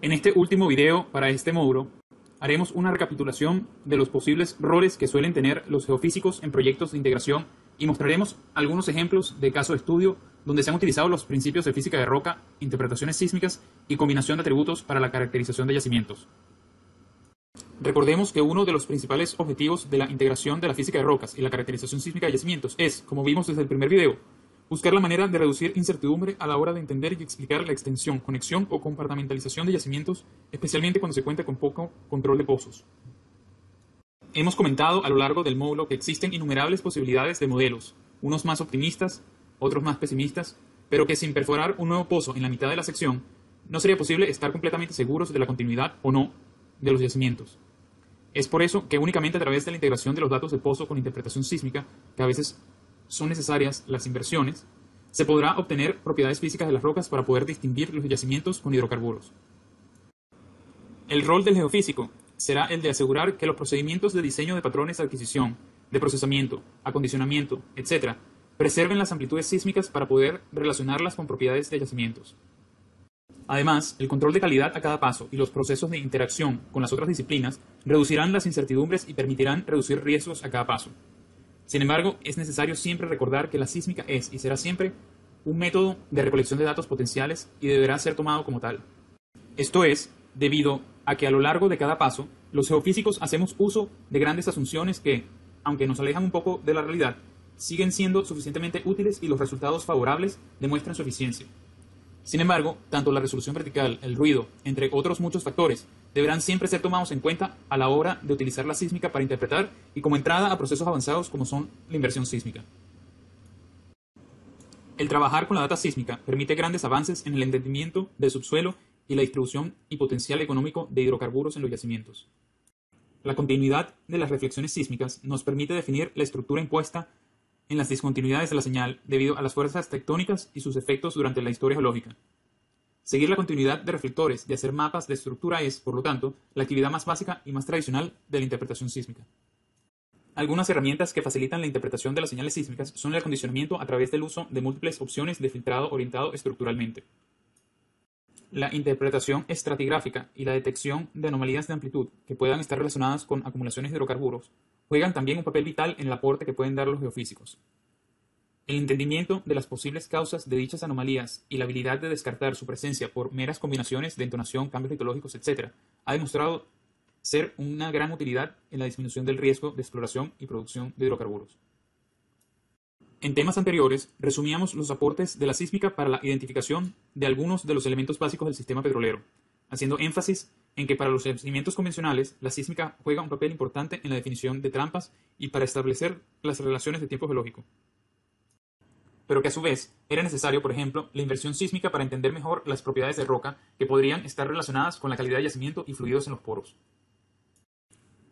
En este último video para este módulo, haremos una recapitulación de los posibles roles que suelen tener los geofísicos en proyectos de integración y mostraremos algunos ejemplos de caso de estudio donde se han utilizado los principios de física de roca, interpretaciones sísmicas y combinación de atributos para la caracterización de yacimientos. Recordemos que uno de los principales objetivos de la integración de la física de rocas y la caracterización sísmica de yacimientos es, como vimos desde el primer video, buscar la manera de reducir incertidumbre a la hora de entender y explicar la extensión, conexión o compartimentalización de yacimientos, especialmente cuando se cuenta con poco control de pozos. Hemos comentado a lo largo del módulo que existen innumerables posibilidades de modelos, unos más optimistas, otros más pesimistas, pero que sin perforar un nuevo pozo en la mitad de la sección, no sería posible estar completamente seguros de la continuidad o no de los yacimientos. Es por eso que únicamente a través de la integración de los datos de pozo con interpretación sísmica, que a veces son necesarias las inversiones, se podrá obtener propiedades físicas de las rocas para poder distinguir los yacimientos con hidrocarburos. El rol del geofísico será el de asegurar que los procedimientos de diseño de patrones de adquisición, de procesamiento, acondicionamiento, etc., preserven las amplitudes sísmicas para poder relacionarlas con propiedades de yacimientos. Además, el control de calidad a cada paso y los procesos de interacción con las otras disciplinas reducirán las incertidumbres y permitirán reducir riesgos a cada paso. Sin embargo, es necesario siempre recordar que la sísmica es y será siempre un método de recolección de datos potenciales y deberá ser tomado como tal. Esto es, debido a que a lo largo de cada paso, los geofísicos hacemos uso de grandes asunciones que, aunque nos alejan un poco de la realidad, siguen siendo suficientemente útiles y los resultados favorables demuestran su eficiencia. Sin embargo, tanto la resolución vertical, el ruido, entre otros muchos factores, deberán siempre ser tomados en cuenta a la hora de utilizar la sísmica para interpretar y como entrada a procesos avanzados como son la inversión sísmica. El trabajar con la data sísmica permite grandes avances en el entendimiento del subsuelo y la distribución y potencial económico de hidrocarburos en los yacimientos. La continuidad de las reflexiones sísmicas nos permite definir la estructura impuesta en las discontinuidades de la señal debido a las fuerzas tectónicas y sus efectos durante la historia geológica. Seguir la continuidad de reflectores y hacer mapas de estructura es, por lo tanto, la actividad más básica y más tradicional de la interpretación sísmica. Algunas herramientas que facilitan la interpretación de las señales sísmicas son el acondicionamiento a través del uso de múltiples opciones de filtrado orientado estructuralmente. La interpretación estratigráfica y la detección de anomalías de amplitud que puedan estar relacionadas con acumulaciones de hidrocarburos juegan también un papel vital en el aporte que pueden dar los geofísicos. El entendimiento de las posibles causas de dichas anomalías y la habilidad de descartar su presencia por meras combinaciones de entonación, cambios litológicos, etc., ha demostrado ser una gran utilidad en la disminución del riesgo de exploración y producción de hidrocarburos. En temas anteriores, resumíamos los aportes de la sísmica para la identificación de algunos de los elementos básicos del sistema petrolero, haciendo énfasis en que para los yacimientos convencionales, la sísmica juega un papel importante en la definición de trampas y para establecer las relaciones de tiempo geológico. Pero que a su vez era necesario, por ejemplo, la inversión sísmica para entender mejor las propiedades de roca que podrían estar relacionadas con la calidad de yacimiento y fluidos en los poros.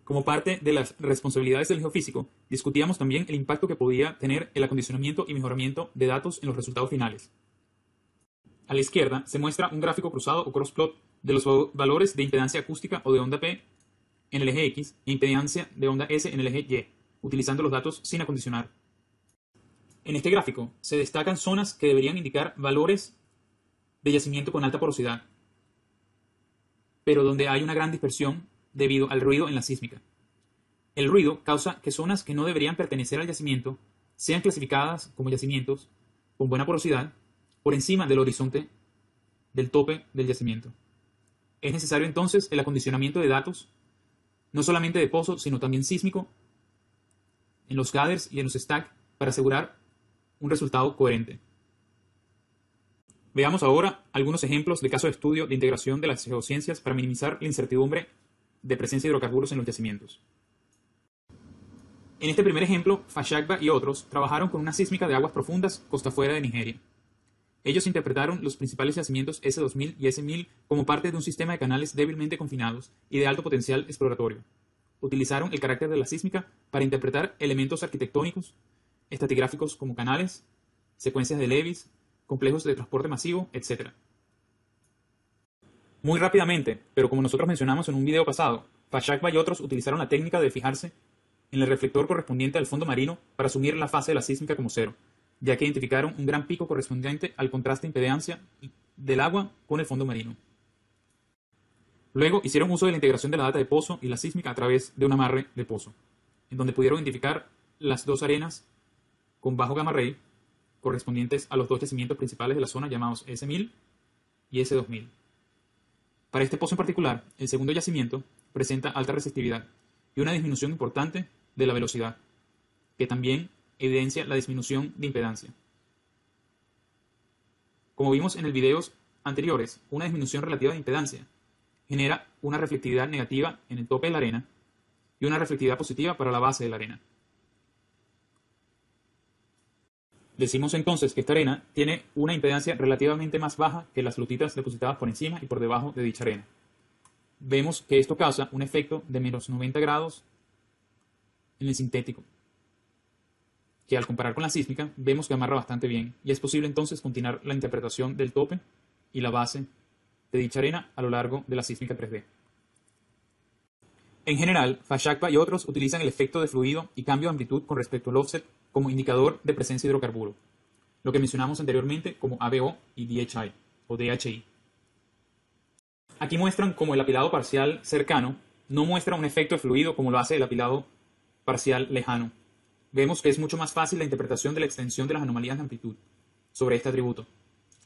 Como parte de las responsabilidades del geofísico, discutíamos también el impacto que podía tener el acondicionamiento y mejoramiento de datos en los resultados finales. A la izquierda se muestra un gráfico cruzado o crossplot de los valores de impedancia acústica o de onda P en el eje X e impedancia de onda S en el eje Y, utilizando los datos sin acondicionar. En este gráfico se destacan zonas que deberían indicar valores de yacimiento con alta porosidad, pero donde hay una gran dispersión debido al ruido en la sísmica. El ruido causa que zonas que no deberían pertenecer al yacimiento sean clasificadas como yacimientos con buena porosidad por encima del horizonte del tope del yacimiento. Es necesario entonces el acondicionamiento de datos, no solamente de pozo, sino también sísmico, en los gathers y en los stacks para asegurar un resultado coherente. Veamos ahora algunos ejemplos de casos de estudio de integración de las geociencias para minimizar la incertidumbre de presencia de hidrocarburos en los yacimientos. En este primer ejemplo, Fashagba y otros trabajaron con una sísmica de aguas profundas costa afuera de Nigeria. Ellos interpretaron los principales yacimientos S2000 y S1000 como parte de un sistema de canales débilmente confinados y de alto potencial exploratorio. Utilizaron el carácter de la sísmica para interpretar elementos arquitectónicos, estratigráficos como canales, secuencias de levees, complejos de transporte masivo, etc. Muy rápidamente, pero como nosotros mencionamos en un video pasado, Fashagba y otros utilizaron la técnica de fijarse en el reflector correspondiente al fondo marino para asumir la fase de la sísmica como cero, ya que identificaron un gran pico correspondiente al contraste de impedancia del agua con el fondo marino. Luego hicieron uso de la integración de la data de pozo y la sísmica a través de un amarre de pozo, en donde pudieron identificar las dos arenas con bajo gamma ray correspondientes a los dos yacimientos principales de la zona llamados S1000 y S2000. Para este pozo en particular, el segundo yacimiento presenta alta resistividad y una disminución importante de la velocidad, que también evidencia la disminución de impedancia. Como vimos en el videos anteriores, una disminución relativa de impedancia genera una reflectividad negativa en el tope de la arena y una reflectividad positiva para la base de la arena. Decimos entonces que esta arena tiene una impedancia relativamente más baja que las lutitas depositadas por encima y por debajo de dicha arena. Vemos que esto causa un efecto de menos 90 grados en el sintético, que al comparar con la sísmica vemos que amarra bastante bien, y es posible entonces continuar la interpretación del tope y la base de dicha arena a lo largo de la sísmica 3D. En general, Fashakpa y otros utilizan el efecto de fluido y cambio de amplitud con respecto al offset como indicador de presencia de hidrocarburo, lo que mencionamos anteriormente como ABO y DHI o DHI. Aquí muestran cómo el apilado parcial cercano no muestra un efecto de fluido como lo hace el apilado parcial lejano. Vemos que es mucho más fácil la interpretación de la extensión de las anomalías de amplitud sobre este atributo,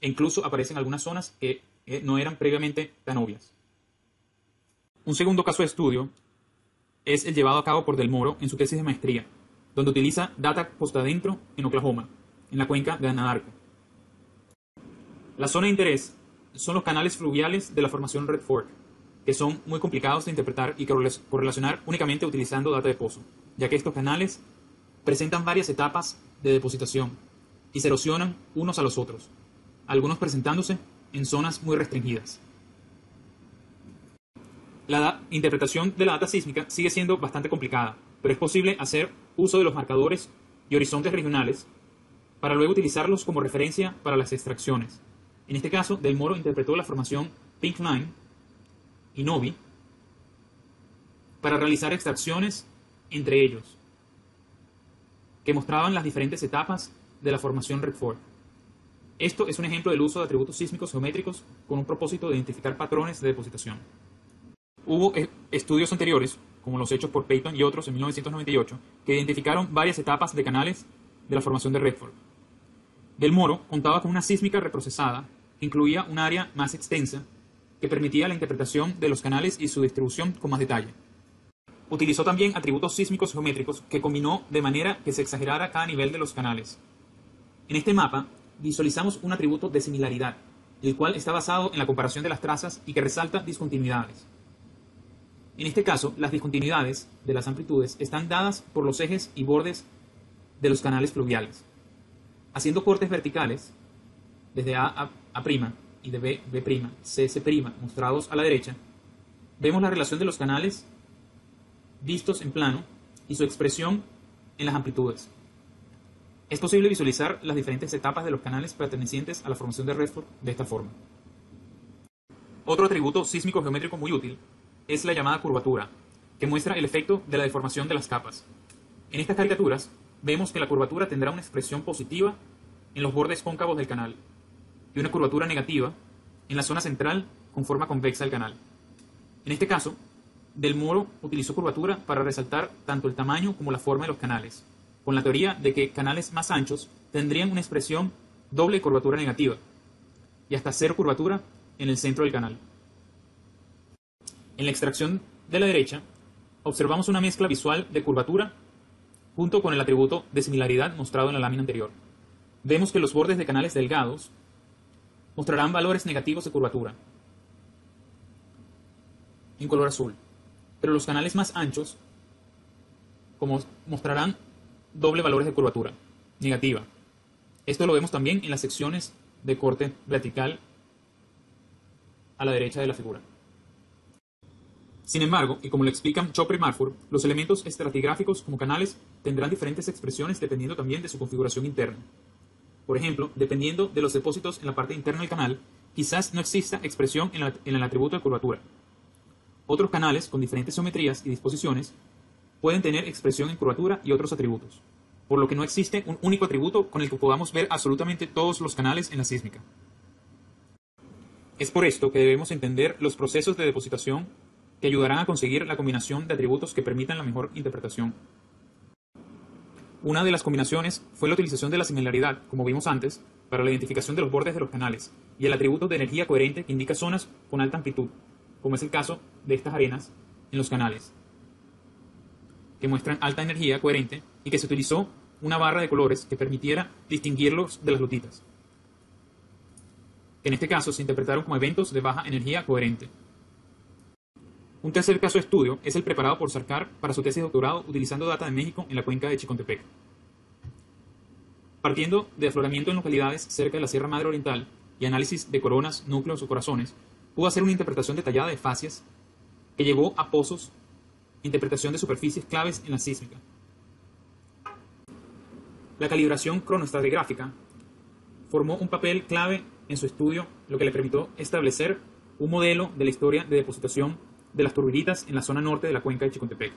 e incluso aparecen algunas zonas que no eran previamente tan obvias. Un segundo caso de estudio es el llevado a cabo por Del Moro en su tesis de maestría, donde utiliza data posta adentro en Oklahoma, en la cuenca de Anadarko. La zona de interés son los canales fluviales de la formación Red Fork, que son muy complicados de interpretar y correlacionar únicamente utilizando data de pozo, ya que estos canales presentan varias etapas de depositación y se erosionan unos a los otros, algunos presentándose en zonas muy restringidas. La interpretación de la data sísmica sigue siendo bastante complicada, pero es posible hacer uso de los marcadores y horizontes regionales para luego utilizarlos como referencia para las extracciones. En este caso, Del Moro interpretó la formación Pink Line y Novi para realizar extracciones entre ellos, que mostraban las diferentes etapas de la formación Red Fork. Esto es un ejemplo del uso de atributos sísmicos geométricos con un propósito de identificar patrones de depositación. Hubo estudios anteriores, como los hechos por Peyton y otros en 1998, que identificaron varias etapas de canales de la formación de Red Fork. Del Moro contaba con una sísmica reprocesada que incluía un área más extensa que permitía la interpretación de los canales y su distribución con más detalle. Utilizó también atributos sísmicos geométricos que combinó de manera que se exagerara cada nivel de los canales. En este mapa visualizamos un atributo de similaridad, el cual está basado en la comparación de las trazas y que resalta discontinuidades. En este caso, las discontinuidades de las amplitudes están dadas por los ejes y bordes de los canales fluviales. Haciendo cortes verticales, desde A a' y de B, B', C, C' mostrados a la derecha, vemos la relación de los canales vistos en plano y su expresión en las amplitudes. Es posible visualizar las diferentes etapas de los canales pertenecientes a la formación de Red Fork de esta forma. Otro atributo sísmico geométrico muy útil es la llamada curvatura, que muestra el efecto de la deformación de las capas. En estas caricaturas vemos que la curvatura tendrá una expresión positiva en los bordes cóncavos del canal y una curvatura negativa en la zona central con forma convexa del canal. En este caso, Del Moro utilizó curvatura para resaltar tanto el tamaño como la forma de los canales, con la teoría de que canales más anchos tendrían una expresión doble curvatura negativa y hasta cero curvatura en el centro del canal. En la extracción de la derecha, observamos una mezcla visual de curvatura junto con el atributo de similaridad mostrado en la lámina anterior. Vemos que los bordes de canales delgados mostrarán valores negativos de curvatura en color azul, pero los canales más anchos mostrarán doble valores de curvatura negativa. Esto lo vemos también en las secciones de corte vertical a la derecha de la figura. Sin embargo, y como lo explican Chopra y Marfur, los elementos estratigráficos como canales tendrán diferentes expresiones dependiendo también de su configuración interna. Por ejemplo, dependiendo de los depósitos en la parte interna del canal, quizás no exista expresión en el atributo de curvatura. Otros canales con diferentes geometrías y disposiciones pueden tener expresión en curvatura y otros atributos, por lo que no existe un único atributo con el que podamos ver absolutamente todos los canales en la sísmica. Es por esto que debemos entender los procesos de depositación que ayudarán a conseguir la combinación de atributos que permitan la mejor interpretación. Una de las combinaciones fue la utilización de la similaridad, como vimos antes, para la identificación de los bordes de los canales, y el atributo de energía coherente que indica zonas con alta amplitud, como es el caso de estas arenas en los canales, que muestran alta energía coherente y que se utilizó una barra de colores que permitiera distinguirlos de las lutitas, que en este caso se interpretaron como eventos de baja energía coherente. Un tercer caso de estudio es el preparado por Sarkar para su tesis de doctorado utilizando data de México en la cuenca de Chicontepec. Partiendo de afloramiento en localidades cerca de la Sierra Madre Oriental y análisis de coronas, núcleos o corazones, pudo hacer una interpretación detallada de facies que llevó a pozos, interpretación de superficies claves en la sísmica. La calibración cronoestratigráfica formó un papel clave en su estudio, lo que le permitió establecer un modelo de la historia de depositación de las turbiditas en la zona norte de la cuenca de Chicontepec.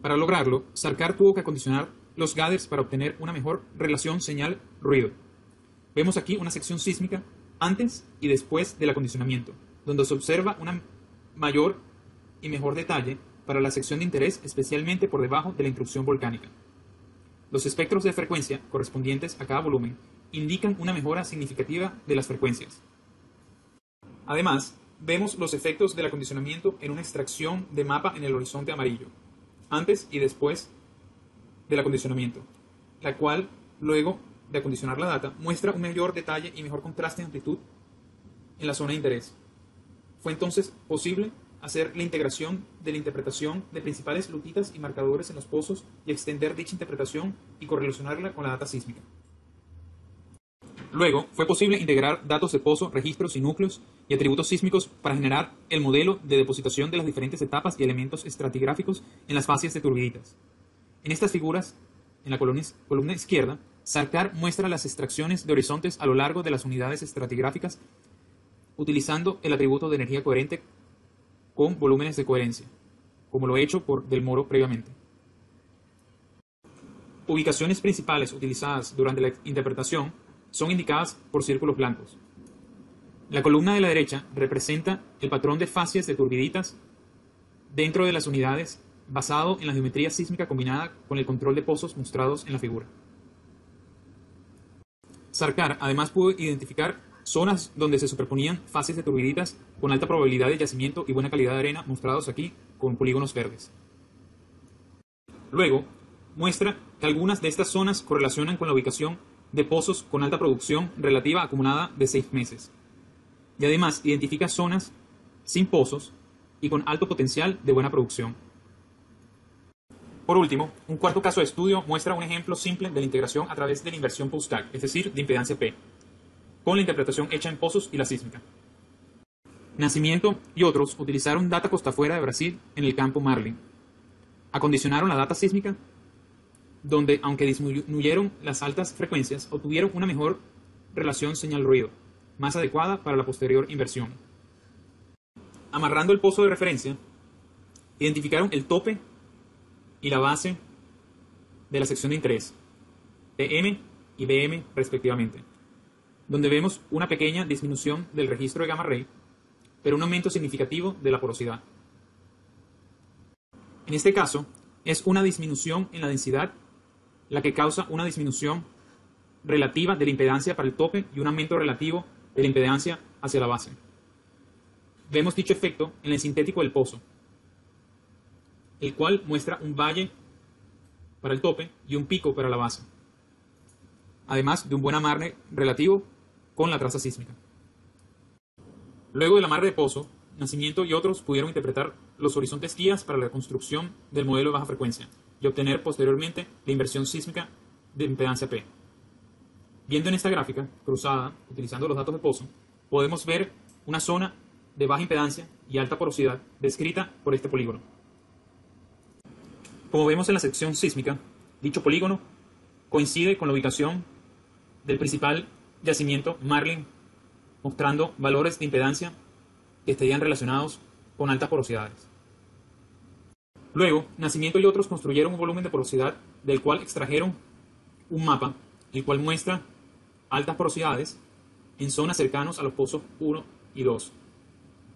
Para lograrlo, Sarkar tuvo que acondicionar los gathers para obtener una mejor relación señal-ruido. Vemos aquí una sección sísmica antes y después del acondicionamiento, donde se observa un mayor y mejor detalle para la sección de interés, especialmente por debajo de la intrusión volcánica. Los espectros de frecuencia correspondientes a cada volumen indican una mejora significativa de las frecuencias. Además, vemos los efectos del acondicionamiento en una extracción de mapa en el horizonte amarillo, antes y después del acondicionamiento, la cual, luego de acondicionar la data, muestra un mayor detalle y mejor contraste de amplitud en la zona de interés. Fue entonces posible hacer la integración de la interpretación de principales lutitas y marcadores en los pozos y extender dicha interpretación y correlacionarla con la data sísmica. Luego, fue posible integrar datos de pozo, registros y núcleos y atributos sísmicos para generar el modelo de depositación de las diferentes etapas y elementos estratigráficos en las facies de turbiditas. En estas figuras, en la columna izquierda, Sarkar muestra las extracciones de horizontes a lo largo de las unidades estratigráficas utilizando el atributo de energía coherente con volúmenes de coherencia, como lo he hecho por Del Moro previamente. Ubicaciones principales utilizadas durante la interpretación son indicadas por círculos blancos. La columna de la derecha representa el patrón de facies de turbiditas dentro de las unidades basado en la geometría sísmica combinada con el control de pozos mostrados en la figura. Sarkar además pudo identificar zonas donde se superponían facies de turbiditas con alta probabilidad de yacimiento y buena calidad de arena mostrados aquí con polígonos verdes. Luego, muestra que algunas de estas zonas correlacionan con la ubicación de pozos con alta producción relativa acumulada de 6 meses. Y además identifica zonas sin pozos y con alto potencial de buena producción. Por último, un cuarto caso de estudio muestra un ejemplo simple de la integración a través de la inversión post-CAC, es decir, de impedancia P, con la interpretación hecha en pozos y la sísmica. Nacimiento y otros utilizaron data costa afuera de Brasil en el campo Marlin. Acondicionaron la data sísmica, donde, aunque disminuyeron las altas frecuencias, obtuvieron una mejor relación señal-ruido, más adecuada para la posterior inversión. Amarrando el pozo de referencia, identificaron el tope y la base de la sección de interés, PM y BM respectivamente, donde vemos una pequeña disminución del registro de gamma ray, pero un aumento significativo de la porosidad. En este caso, es una disminución en la densidad la que causa una disminución relativa de la impedancia para el tope y un aumento relativo de la impedancia hacia la base. Vemos dicho efecto en el sintético del pozo, el cual muestra un valle para el tope y un pico para la base, además de un buen amarre relativo con la traza sísmica. Luego del amarre de pozo, Nacimiento y otros pudieron interpretar los horizontes guías para la construcción del modelo de baja frecuencia y obtener posteriormente la inversión sísmica de impedancia P. Viendo en esta gráfica cruzada, utilizando los datos de pozo, podemos ver una zona de baja impedancia y alta porosidad descrita por este polígono. Como vemos en la sección sísmica, dicho polígono coincide con la ubicación del principal yacimiento Marlin, mostrando valores de impedancia que estarían relacionados con altas porosidades. Luego, Nacimiento y otros construyeron un volumen de porosidad del cual extrajeron un mapa, el cual muestra altas porosidades en zonas cercanas a los pozos 1 y 2.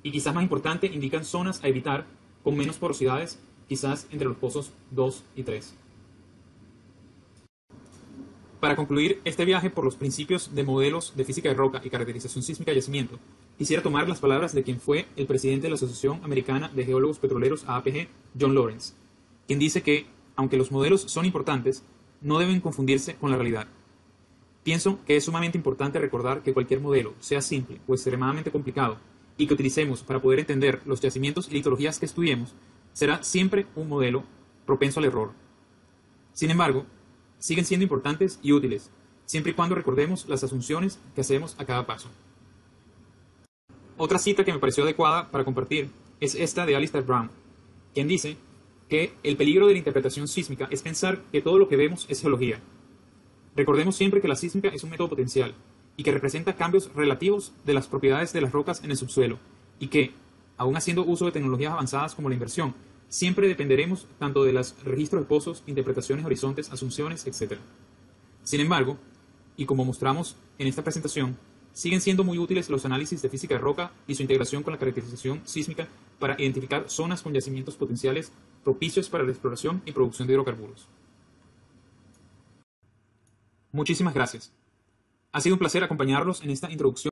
Y quizás más importante, indican zonas a evitar con menos porosidades, quizás entre los pozos 2 y 3. Para concluir este viaje por los principios de modelos de física de roca y caracterización sísmica de yacimiento, quisiera tomar las palabras de quien fue el presidente de la Asociación Americana de Geólogos Petroleros AAPG, John Lawrence, quien dice que, aunque los modelos son importantes, no deben confundirse con la realidad. Pienso que es sumamente importante recordar que cualquier modelo, sea simple o extremadamente complicado, y que utilicemos para poder entender los yacimientos y litologías que estudiemos, será siempre un modelo propenso al error. Sin embargo, siguen siendo importantes y útiles, siempre y cuando recordemos las asunciones que hacemos a cada paso. Otra cita que me pareció adecuada para compartir es esta de Alistair Brown, quien dice que el peligro de la interpretación sísmica es pensar que todo lo que vemos es geología. Recordemos siempre que la sísmica es un método potencial y que representa cambios relativos de las propiedades de las rocas en el subsuelo y que, aun haciendo uso de tecnologías avanzadas como la inversión, siempre dependeremos tanto de los registros de pozos, interpretaciones de horizontes, asunciones, etc. Sin embargo, y como mostramos en esta presentación, siguen siendo muy útiles los análisis de física de roca y su integración con la caracterización sísmica para identificar zonas con yacimientos potenciales propicios para la exploración y producción de hidrocarburos. Muchísimas gracias. Ha sido un placer acompañarlos en esta introducción